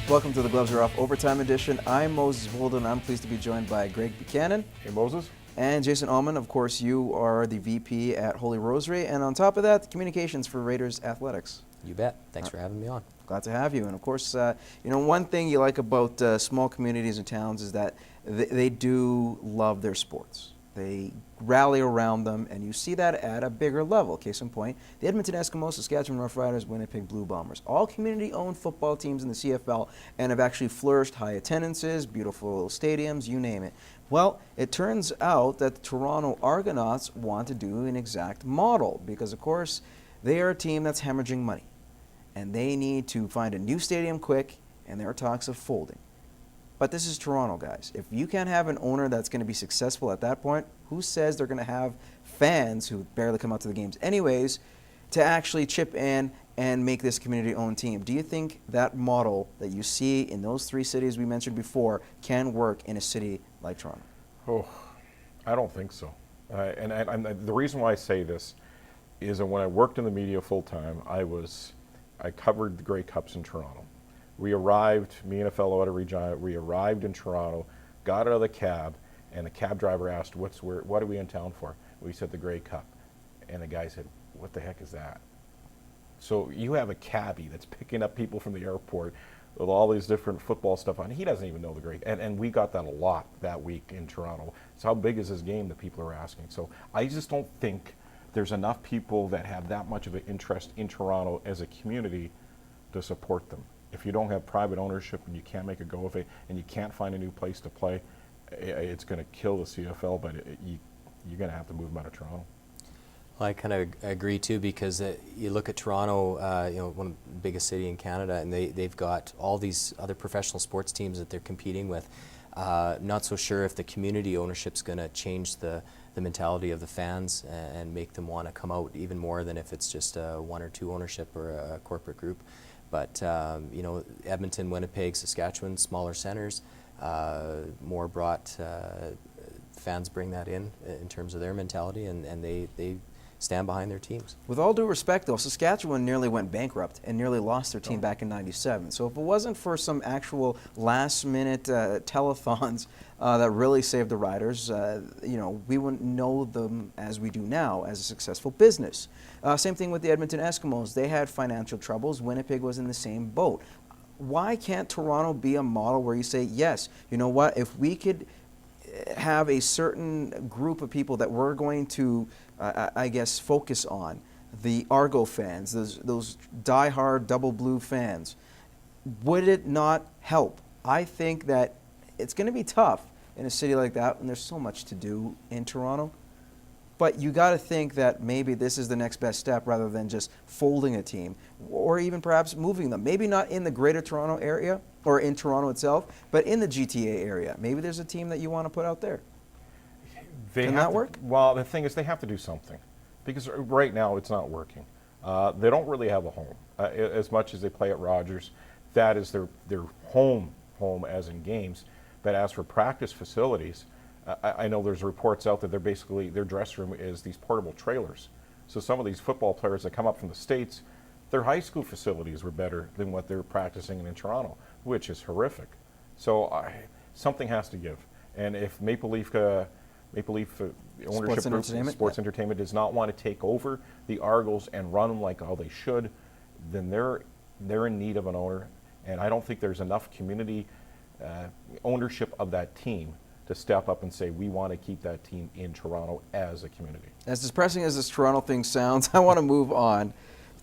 Welcome to the Gloves Are Off Overtime Edition. I'm Moses Woldu, and I'm pleased to be joined by Greg Buchanan. Hey, Moses. And Jason Almond. Of course, you are the VP at Holy Rosary, and on top of that, the communications for Raiders Athletics. You bet. Thanks for having me on. Glad to have you. And of course, one thing you like about small communities and towns is that they do love their sports. They rally around them, and you see that at a bigger level. Case in point, the Edmonton Eskimos, Saskatchewan Roughriders, Winnipeg Blue Bombers. All community-owned football teams in the CFL and have actually flourished high attendances, beautiful stadiums, you name it. Well, it turns out that the Toronto Argonauts want to do an exact model because, of course, they are a team that's hemorrhaging money, and they need to find a new stadium quick, and there are talks of folding. But this is Toronto, guys. If you can't have an owner that's going to be successful at that point, who says they're going to have fans who barely come out to the games anyways to actually chip in and make this community-owned team? Do you think that model that you see in those three cities we mentioned before can work in a city like Toronto? Oh, I don't think so. And the reason why I say this is that when I worked in the media full-time, I covered the Grey Cups in Toronto. We arrived, me and a fellow out of Regina, we arrived in Toronto, got out of the cab, and the cab driver asked, what are we in town for? We said the Grey Cup. And the guy said, what the heck is that? So you have a cabbie that's picking up people from the airport with all these different football stuff on. He doesn't even know the Grey Cup. And we got that a lot that week in Toronto. So how big is this game that people are asking? So I just don't think there's enough people that have that much of an interest in Toronto as a community to support them. If you don't have private ownership and you can't make a go of it and you can't find a new place to play, it's going to kill the CFL, but you're going to have to move them out of Toronto. Well, I kind of agree too, because you look at Toronto, one of the biggest city in Canada, and they've got all these other professional sports teams that they're competing with. Not so sure if the community ownership's going to change the mentality of the fans and make them want to come out even more than if it's just one or two ownership or a corporate group. But Edmonton, Winnipeg, Saskatchewan, smaller centers, more brought fans bring that in terms of their mentality, and they stand behind their teams. With all due respect, though, Saskatchewan nearly went bankrupt and nearly lost their team back in '97. So if it wasn't for some actual last-minute telethons that really saved the Riders, we wouldn't know them as we do now as a successful business. Same thing with the Edmonton Eskimos. They had financial troubles. Winnipeg was in the same boat. Why can't Toronto be a model where you say, yes, you know what, if we could have a certain group of people that we're going to, focus on, the Argo fans, those die-hard double blue fans, would it not help? I think that it's going to be tough in a city like that, and there's so much to do in Toronto. But you got to think that maybe this is the next best step rather than just folding a team or even perhaps moving them. Maybe not in the greater Toronto area or in Toronto itself, but in the GTA area. Maybe there's a team that you want to put out there. Can that work? Well, the thing is they have to do something because right now it's not working. They don't really have a home. As much as they play at Rogers, that is their home as in games. But as for practice facilities, I know there's reports out that their dressing room is these portable trailers. So some of these football players that come up from the States, their high school facilities were better than what they're practicing in Toronto, which is horrific. So something has to give. And if Maple Leaf ownership group, Sports Entertainment does not want to take over the Argos and run them like how they should, then they're in need of an owner. And I don't think there's enough community ownership of that team to step up and say, we want to keep that team in Toronto as a community. As depressing as this Toronto thing sounds, I want to move on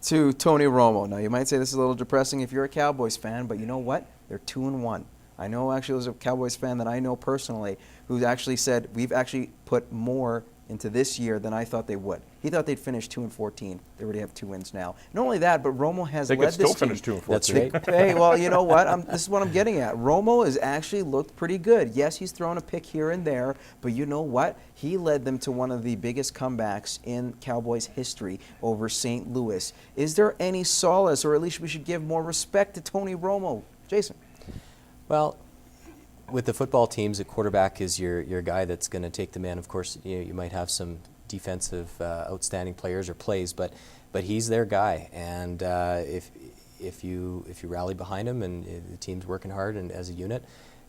to Tony Romo. Now, you might say this is a little depressing if you're a Cowboys fan, but you know what? They're 2-1. I know actually there's a Cowboys fan that I know personally who actually said, we've actually put more into this year than I thought they would. He thought they'd finish 2-14. They already have 2 wins now. Not only that, but Romo has led this team. They could still finish 2-14. That's right. Hey, well, you know what? This is what I'm getting at. Romo has actually looked pretty good. Yes, he's thrown a pick here and there, but you know what? He led them to one of the biggest comebacks in Cowboys history over St. Louis. Is there any solace, or at least we should give more respect to Tony Romo? Jason? Well, with the football teams, a quarterback is your guy that's going to take them in. Of course, you might have some defensive outstanding players or plays, but he's their guy, and if you rally behind him and the team's working hard and as a unit,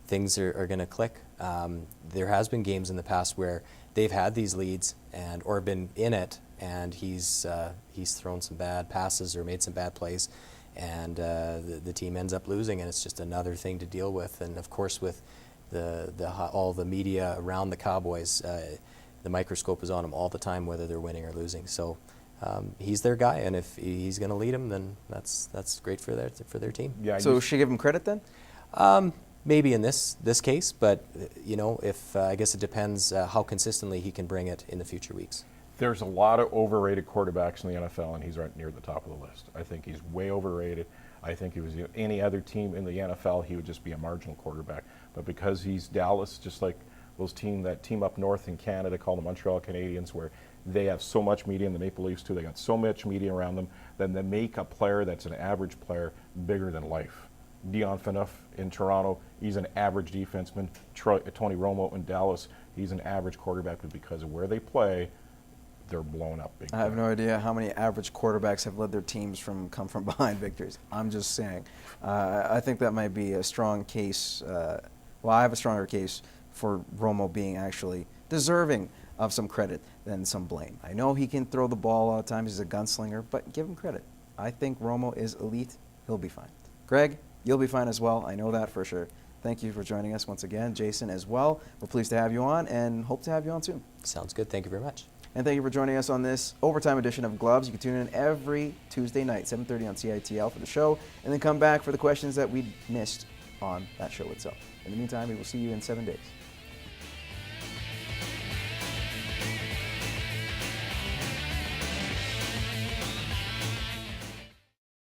things are going to click. There has been games in the past where they've had these leads or been in it, and he's thrown some bad passes or made some bad plays, and the team ends up losing, and it's just another thing to deal with. And of course, with all the media around the Cowboys, the microscope is on them all the time, whether they're winning or losing. So he's their guy, and if he's going to lead them, then that's great for their team. Yeah. So should we give him credit then? Maybe in this case, but if I guess it depends how consistently he can bring it in the future weeks. There's a lot of overrated quarterbacks in the NFL, and he's right near the top of the list. I think he's way overrated. I think if he was any other team in the NFL, he would just be a marginal quarterback. But because he's Dallas, just like that team up north in Canada called the Montreal Canadiens, where they have so much media, and the Maple Leafs too, they got so much media around them, then they make a player that's an average player bigger than life. Dion Phaneuf in Toronto, he's an average defenseman. Tony Romo in Dallas, he's an average quarterback, but because of where they play, they're blown up big time. I have no idea how many average quarterbacks have led their teams come from behind victories. I'm just saying. I think that might be a strong case. I have a stronger case for Romo being actually deserving of some credit than some blame. I know he can throw the ball all the time. He's a gunslinger, but give him credit. I think Romo is elite. He'll be fine. Greg, you'll be fine as well. I know that for sure. Thank you for joining us once again. Jason as well. We're pleased to have you on and hope to have you on soon. Sounds good. Thank you very much. And thank you for joining us on this overtime edition of Gloves. You can tune in every Tuesday night, 7:30 on CITL for the show, and then come back for the questions that we missed on that show itself. In the meantime, we will see you in 7 days.